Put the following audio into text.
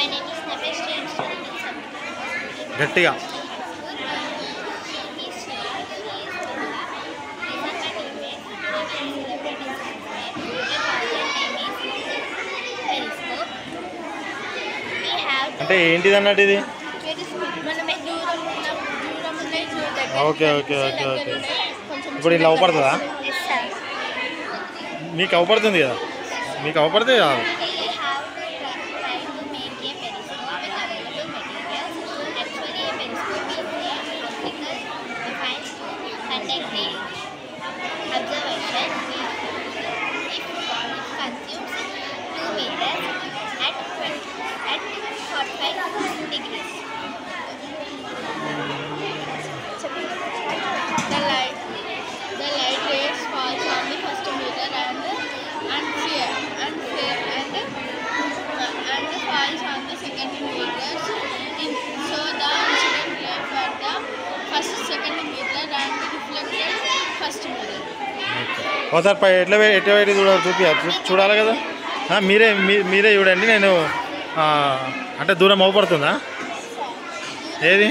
My name is Navesh, student in గట్టిగా అంటే ఏంటిది అన్నట్టు ఇది? ఓకే ఓకే ఓకే ఓకే ఇప్పుడు ఇలా అవపడుతుందా? మీకు అవపడుతుంది కదా, మీకు అవపడితే కాదు. The light rays falls on the first mirror and falls on the second mirror. So the incident ray for the second mirror and reflected first mirror. ఒకసారి ఎట్లా పెట్టి చూడాలి కదా. మీరే చూడండి. నేను అంటే దూరం అవపడుతుందా ఏది?